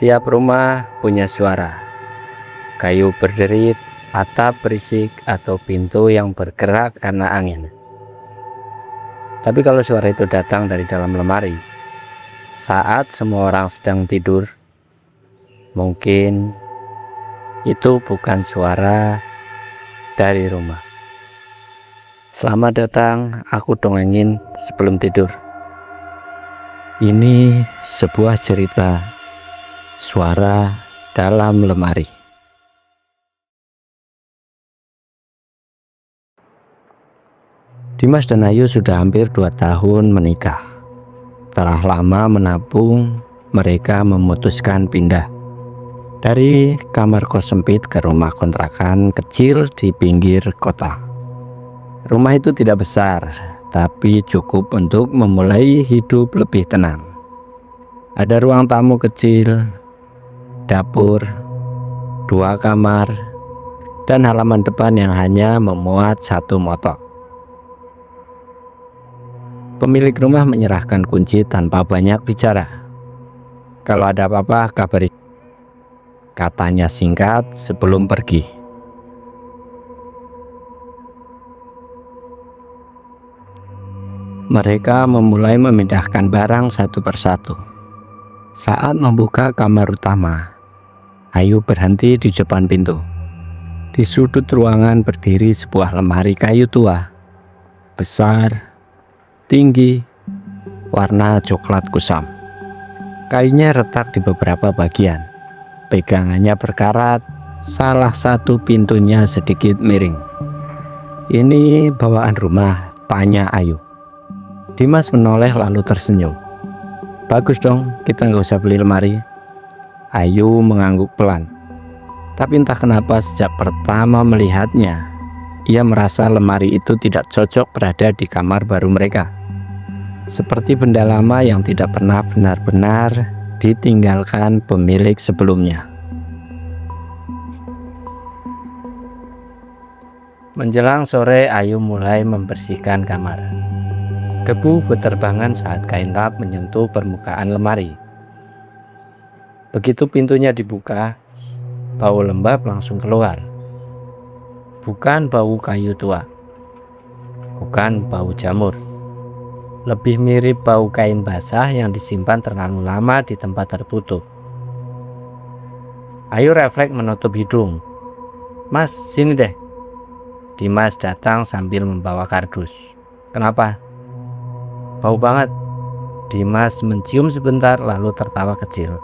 Setiap rumah punya suara, kayu berderit, atap berisik, atau pintu yang bergerak karena angin. Tapi kalau suara itu datang dari dalam lemari, saat semua orang sedang tidur, mungkin itu bukan suara dari rumah. Selamat datang, aku dongengin sebelum tidur. Ini sebuah cerita suara dalam lemari. Dimas dan Ayu sudah hampir 2 tahun menikah. Telah lama menabung, mereka memutuskan pindah dari kamar kos sempit ke rumah kontrakan kecil di pinggir kota. Rumah itu tidak besar, tapi cukup untuk memulai hidup lebih tenang. Ada ruang tamu kecil, dapur, 2 kamar, dan halaman depan yang hanya memuat 1 motor. Pemilik rumah menyerahkan kunci tanpa banyak bicara. Kalau ada apa-apa, kabari, katanya singkat sebelum pergi. Mereka memulai memindahkan barang satu persatu. Saat membuka kamar utama, Ayu berhenti di depan pintu. Di sudut ruangan berdiri sebuah lemari kayu tua, besar, tinggi, warna coklat kusam. Kayunya retak di beberapa bagian. Pegangannya berkarat, salah satu pintunya sedikit miring. Ini bawaan rumah, tanya Ayu. Dimas menoleh lalu tersenyum. Bagus dong, kita nggak usah beli lemari. Ayu mengangguk pelan. Tapi entah kenapa sejak pertama melihatnya, ia merasa lemari itu tidak cocok berada di kamar baru mereka. Seperti benda lama yang tidak pernah benar-benar ditinggalkan pemilik sebelumnya. Menjelang sore, Ayu mulai membersihkan kamar. Debu berterbangan saat kain lap menyentuh permukaan lemari. Begitu pintunya dibuka, bau lembab langsung keluar. Bukan bau kayu tua, bukan bau jamur. Lebih mirip bau kain basah yang disimpan terlalu lama di tempat tertutup. Ayu refleks menutup hidung. Mas, sini deh. Dimas datang sambil membawa kardus. Kenapa? Bau banget. Dimas mencium sebentar lalu tertawa kecil.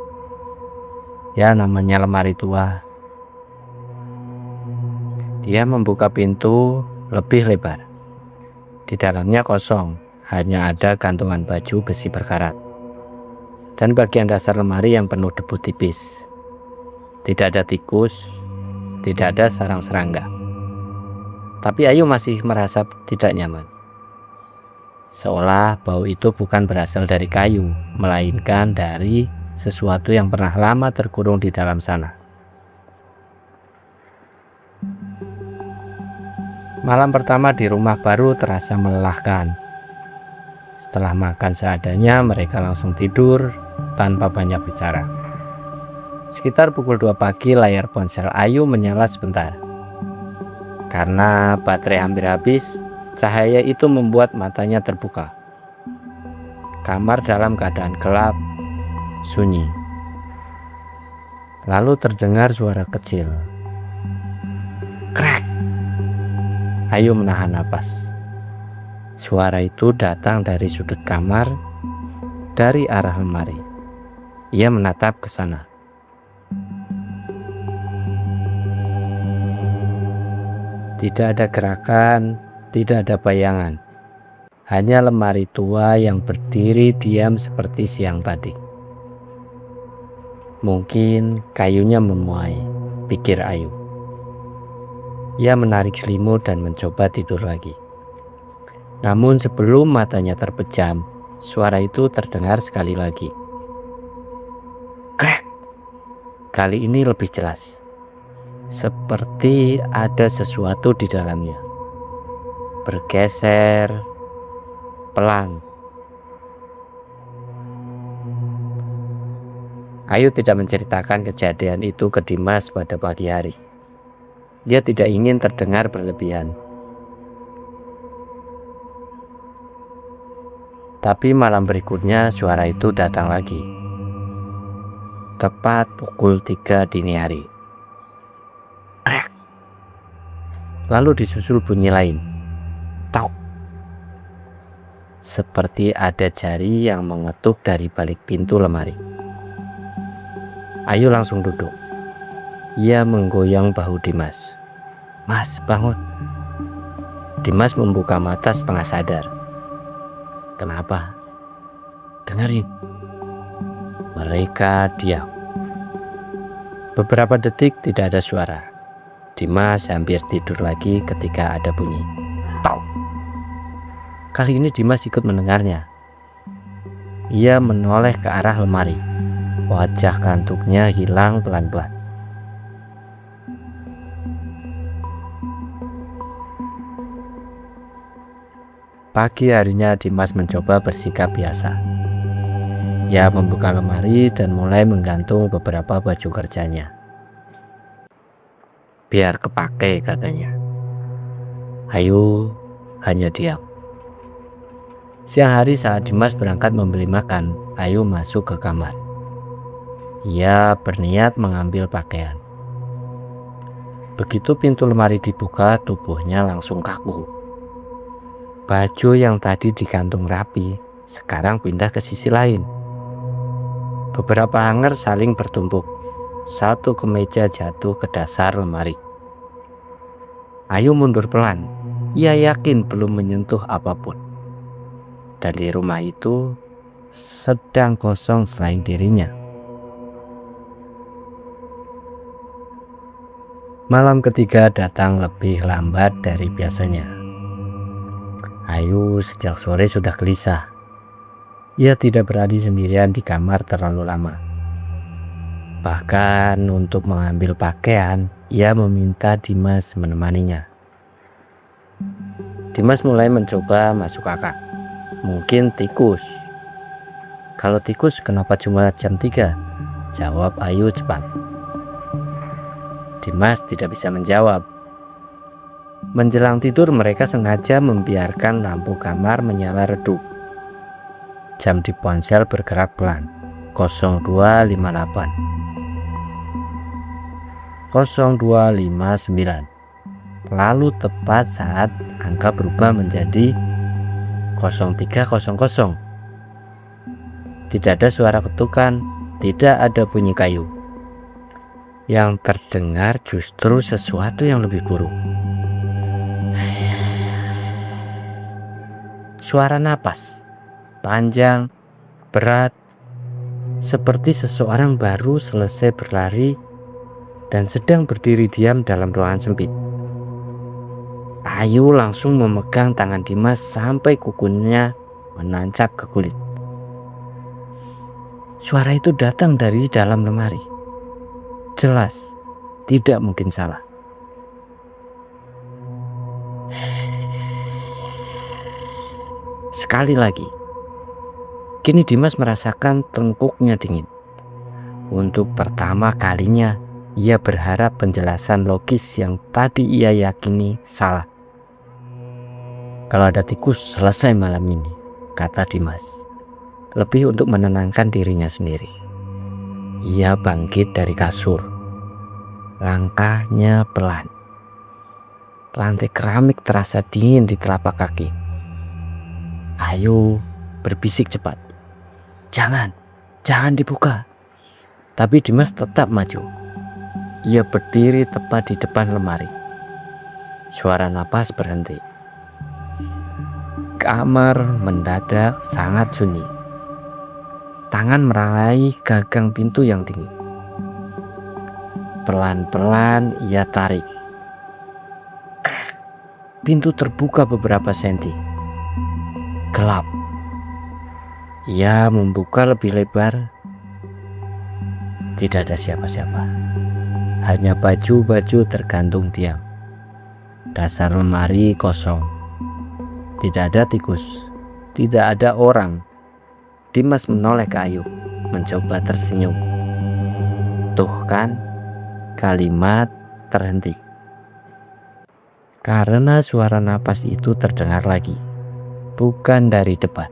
Ya, namanya lemari tua. Dia membuka pintu lebih lebar. Di dalamnya kosong. Hanya ada gantungan baju besi berkarat dan bagian dasar lemari yang penuh debu tipis. Tidak ada tikus, tidak ada sarang serangga. Tapi Ayu masih merasa tidak nyaman. Seolah bau itu bukan berasal dari kayu, melainkan dari sesuatu yang pernah lama terkurung di dalam sana. Malam pertama di rumah baru terasa melelahkan. Setelah makan seadanya, mereka langsung tidur tanpa banyak bicara. Sekitar pukul 2 pagi, layar ponsel Ayu menyala sebentar. Karena baterai hampir habis, cahaya itu membuat matanya terbuka. Kamar dalam keadaan gelap, sunyi. Lalu terdengar suara kecil. Krek! Ayu menahan napas. Suara itu datang dari sudut kamar, dari arah lemari. Ia menatap ke sana. Tidak ada gerakan, tidak ada bayangan. Hanya lemari tua yang berdiri diam seperti siang tadi. Mungkin kayunya memuai, pikir Ayu. Ia menarik selimut dan mencoba tidur lagi. Namun sebelum matanya terpejam, suara itu terdengar sekali lagi. Krek! Kali ini lebih jelas. Seperti ada sesuatu di dalamnya. Bergeser pelan. Ayu tidak menceritakan kejadian itu ke Dimas pada pagi hari. Dia tidak ingin terdengar berlebihan. Tapi malam berikutnya suara itu datang lagi. Tepat pukul 3 dini hari. Krek. Lalu disusul bunyi lain. Tok. Seperti ada jari yang mengetuk dari balik pintu lemari. Ayu langsung duduk. Ia menggoyang bahu Dimas. "Mas, bangun." Dimas membuka mata setengah sadar. "Kenapa?" "Dengerin." Mereka diam. Beberapa detik tidak ada suara. Dimas hampir tidur lagi ketika ada bunyi. Tok. Kali ini Dimas ikut mendengarnya. Ia menoleh ke arah lemari. Wajah kantuknya hilang pelan-pelan. Pagi harinya Dimas mencoba bersikap biasa. Ia membuka lemari dan mulai menggantung beberapa baju kerjanya. Biar kepake, katanya. Ayu hanya diam. Siang hari saat Dimas berangkat membeli makan, Ayu masuk ke kamar. Ia berniat mengambil pakaian. Begitu pintu lemari dibuka, tubuhnya langsung kaku. Baju yang tadi digantung rapi, sekarang pindah ke sisi lain. Beberapa hanger saling bertumpuk. Satu kemeja jatuh ke dasar lemari. Ayu mundur pelan. Ia yakin belum menyentuh apapun. Dan di rumah itu sedang kosong selain dirinya. Malam ketiga datang lebih lambat dari biasanya. Ayu sejak sore sudah gelisah. Ia tidak berani sendirian di kamar terlalu lama. Bahkan untuk mengambil pakaian, ia meminta Dimas menemaninya. Dimas mulai mencoba masuk akal. Mungkin tikus. Kalau tikus kenapa cuma jam 3? Jawab Ayu cepat. Dimas tidak bisa menjawab. Menjelang tidur mereka sengaja membiarkan lampu kamar menyala redup. Jam di ponsel bergerak pelan. 0258 0259. Lalu tepat saat angka berubah menjadi 0300. Tidak ada suara ketukan, tidak ada bunyi kayu. Yang terdengar justru sesuatu yang lebih buruk. Suara napas, panjang, berat, seperti seseorang baru selesai berlari dan sedang berdiri diam dalam ruangan sempit. Ayu langsung memegang tangan Dimas sampai kukunya menancap ke kulit. Suara itu datang dari dalam lemari. Jelas, tidak mungkin salah. Sekali lagi. Kini Dimas merasakan tengkuknya dingin. Untuk pertama kalinya, ia berharap penjelasan logis yang tadi ia yakini salah. Kalau ada tikus, selesai malam ini, kata Dimas. Lebih untuk menenangkan dirinya sendiri. Ia bangkit dari kasur. Langkahnya pelan. Lantai keramik terasa dingin di telapak kaki. Ayu berbisik cepat. Jangan dibuka. Tapi Dimas tetap maju. Ia berdiri tepat di depan lemari. Suara napas berhenti. Kamar mendadak sangat sunyi. Tangan meraih gagang pintu yang tinggi. Pelan-pelan ia tarik. Pintu terbuka beberapa senti. Gelap. Ia membuka lebih lebar. Tidak ada siapa-siapa. Hanya baju-baju tergantung diam. Dasar lemari kosong. Tidak ada tikus. Tidak ada orang. Dimas menoleh ke Ayu, mencoba tersenyum. menjatuhkan, kalimat terhenti. Karena suara napas itu terdengar lagi, bukan dari depan,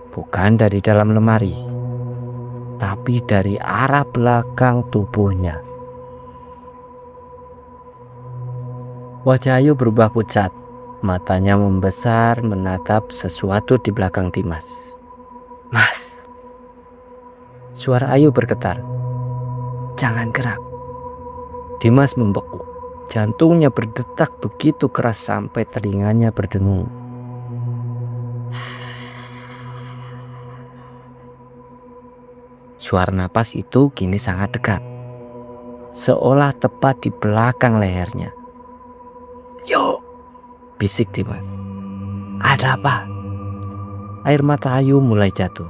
bukan dari dalam lemari, tapi dari arah belakang tubuhnya. Wajah Ayu berubah pucat, matanya membesar menatap sesuatu di belakang Dimas. "Mas!" Suara Ayu bergetar. "Jangan gerak." Dimas membeku. Jantungnya berdetak begitu keras sampai telinganya berdengung. Suara napas itu kini sangat dekat, seolah tepat di belakang lehernya. "Yo!" bisik Dimas. "Ada apa?" Air mata Ayu mulai jatuh.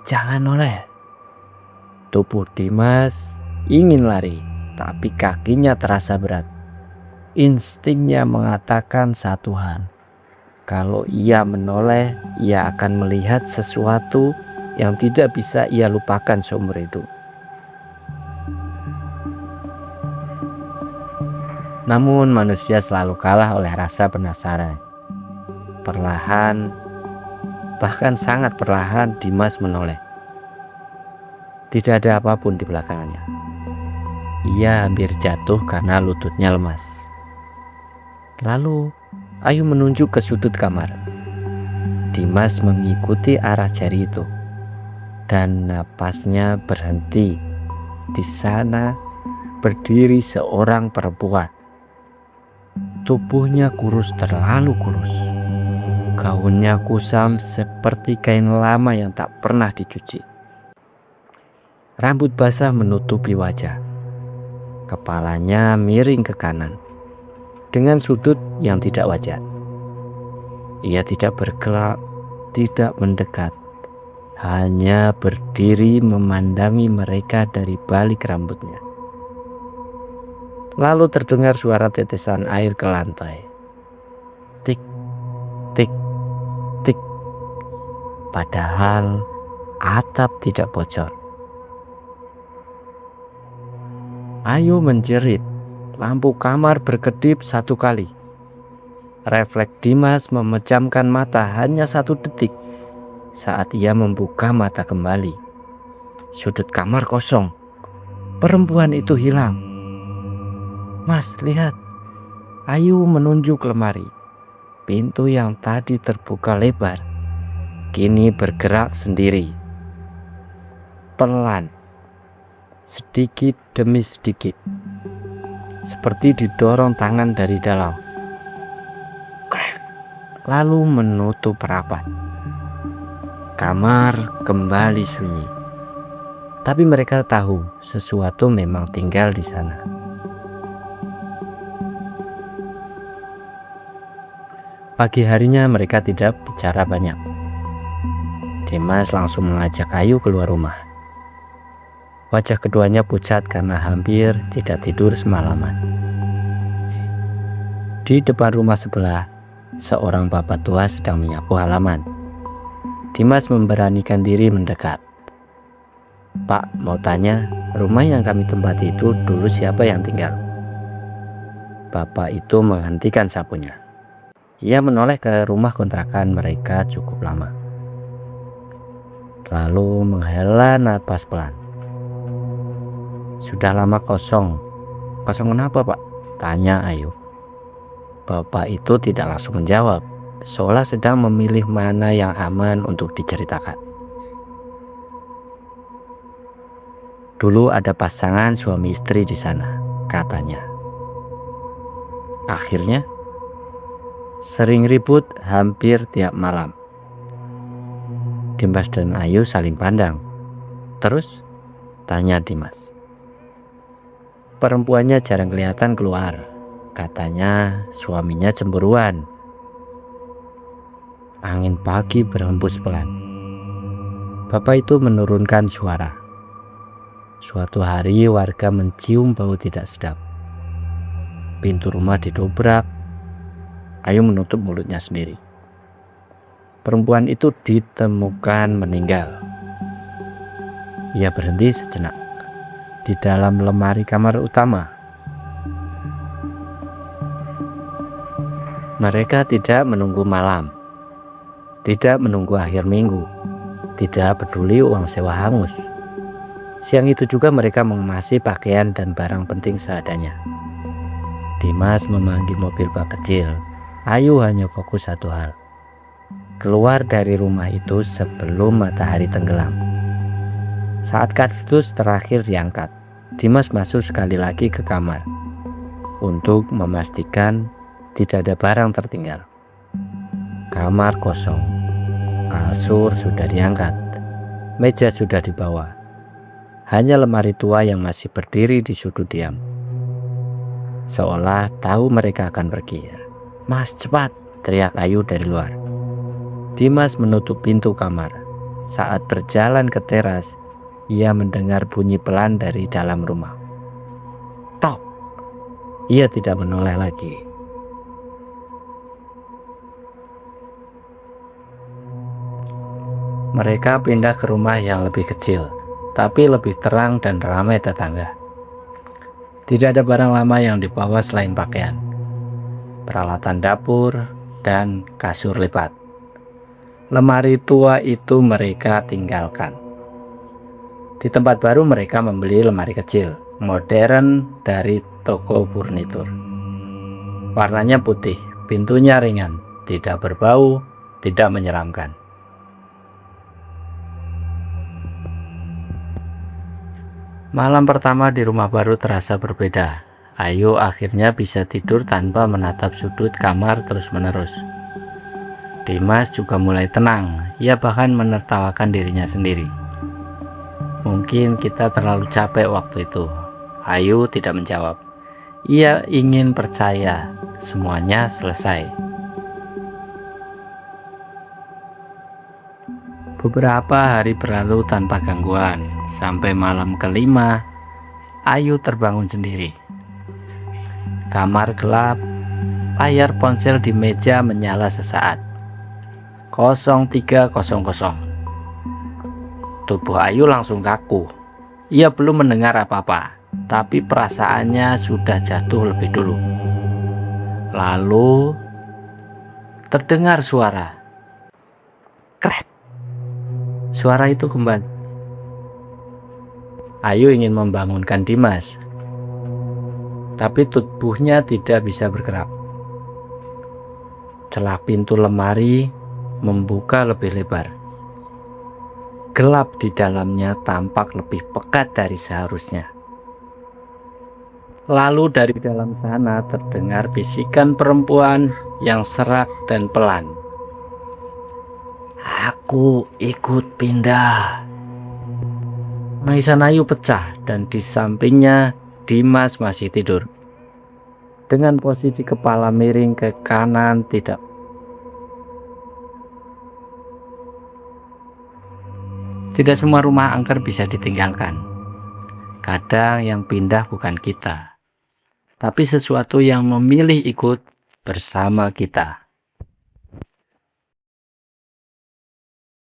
"Jangan noleh." Tubuh Dimas ingin lari, tapi kakinya terasa berat. Instingnya mengatakan satu hal. Kalau ia menoleh, ia akan melihat sesuatu yang tidak bisa ia lupakan seumur hidup. Namun manusia selalu kalah oleh rasa penasaran. Perlahan, bahkan sangat perlahan, Dimas menoleh. Tidak ada apapun di belakangnya. Ia hampir jatuh karena lututnya lemas. Lalu Ayu menunjuk ke sudut kamar. Dimas mengikuti arah jari itu, dan napasnya berhenti. Di sana berdiri seorang perempuan. Tubuhnya kurus, terlalu kurus. Gaunnya kusam seperti kain lama yang tak pernah dicuci. Rambut basah menutupi wajah. Kepalanya miring ke kanan dengan sudut yang tidak wajar. Ia tidak bergerak, tidak mendekat, hanya berdiri memandangi mereka dari balik rambutnya. Lalu terdengar suara tetesan air ke lantai. Tik, tik, tik. Padahal atap tidak bocor. Ayu menjerit. Lampu kamar berkedip satu kali. Refleks Dimas memejamkan mata hanya 1 detik. Saat ia membuka mata kembali, sudut kamar kosong. Perempuan itu hilang. "Mas, lihat." Ayu menunjuk lemari. Pintu yang tadi terbuka lebar kini bergerak sendiri. Pelan, sedikit demi sedikit, seperti didorong tangan dari dalam. Krek, lalu menutup rapat. Kamar kembali sunyi. Tapi mereka tahu sesuatu memang tinggal di sana. Pagi harinya mereka tidak bicara banyak. Dimas langsung mengajak Ayu keluar rumah. Wajah keduanya pucat karena hampir tidak tidur semalaman. Di depan rumah sebelah, seorang bapak tua sedang menyapu halaman. Dimas memberanikan diri mendekat. "Pak, mau tanya, rumah yang kami tempati itu dulu siapa yang tinggal?" Bapak itu menghentikan sapunya. Ia menoleh ke rumah kontrakan mereka cukup lama. Lalu menghela napas pelan. "Sudah lama kosong." "Kosong kenapa, Pak?" tanya Ayu. Bapak itu tidak langsung menjawab, seolah sedang memilih mana yang aman untuk diceritakan. "Dulu ada pasangan suami istri di sana," katanya. "Akhirnya sering ribut hampir tiap malam." Dimas dan Ayu saling pandang. "Terus?" tanya Dimas. "Perempuannya jarang kelihatan keluar. Katanya suaminya cemburuan." Angin pagi berhembus pelan. Bapak itu menurunkan suara. Suatu hari warga mencium bau tidak sedap. Pintu rumah didobrak. Ayu menutup mulutnya sendiri. Perempuan itu ditemukan meninggal. Ia berhenti sejenak. di dalam lemari kamar utama. Mereka tidak menunggu malam, tidak menunggu akhir minggu, tidak peduli uang sewa hangus. Siang itu juga mereka mengemasi pakaian dan barang penting seadanya. Dimas memanggil mobil bak kecil. Ayu hanya fokus satu hal: keluar dari rumah itu sebelum matahari tenggelam. Saat kardus terakhir diangkat, Dimas masuk sekali lagi ke kamar untuk memastikan tidak ada barang tertinggal. Kamar kosong, kasur sudah diangkat, meja sudah dibawa. Hanya lemari tua yang masih berdiri di sudut diam. Seolah tahu mereka akan pergi. "Mas, cepat!" teriak Ayu dari luar. Dimas menutup pintu kamar. Saat berjalan ke teras, ia mendengar bunyi pelan dari dalam rumah. Tok! Ia tidak menoleh lagi. Mereka pindah ke rumah yang lebih kecil, tapi lebih terang dan ramai tetangga. Tidak ada barang lama yang dibawa selain pakaian, peralatan dapur, dan kasur lipat. Lemari tua itu mereka tinggalkan. Di tempat baru mereka membeli lemari kecil, modern dari toko furnitur. Warnanya putih, pintunya ringan, tidak berbau, tidak menyeramkan. Malam pertama di rumah baru terasa berbeda. Ayu akhirnya bisa tidur tanpa menatap sudut kamar terus-menerus. Dimas juga mulai tenang. Ia bahkan menertawakan dirinya sendiri. "Mungkin kita terlalu capek waktu itu." Ayu tidak menjawab. Ia ingin percaya semuanya selesai. Beberapa hari berlalu tanpa gangguan. Sampai malam kelima, Ayu terbangun sendiri. Kamar gelap, layar ponsel di meja menyala sesaat. 0300. Tubuh Ayu langsung kaku. Ia belum mendengar apa-apa, tapi perasaannya sudah jatuh lebih dulu. Lalu terdengar suara. Kret! Suara itu kembali. Ayu ingin membangunkan Dimas, tapi tubuhnya tidak bisa bergerak. Celah pintu lemari membuka lebih lebar. Gelap di dalamnya tampak lebih pekat dari seharusnya. Lalu dari dalam sana terdengar bisikan perempuan yang serak dan pelan. "Aku ikut pindah." Tangisan Ayu pecah dan di sampingnya Dimas masih tidur. Dengan posisi kepala miring ke kanan tidak. Tidak semua rumah angker bisa ditinggalkan. Kadang yang pindah bukan kita, tapi sesuatu yang memilih ikut bersama kita.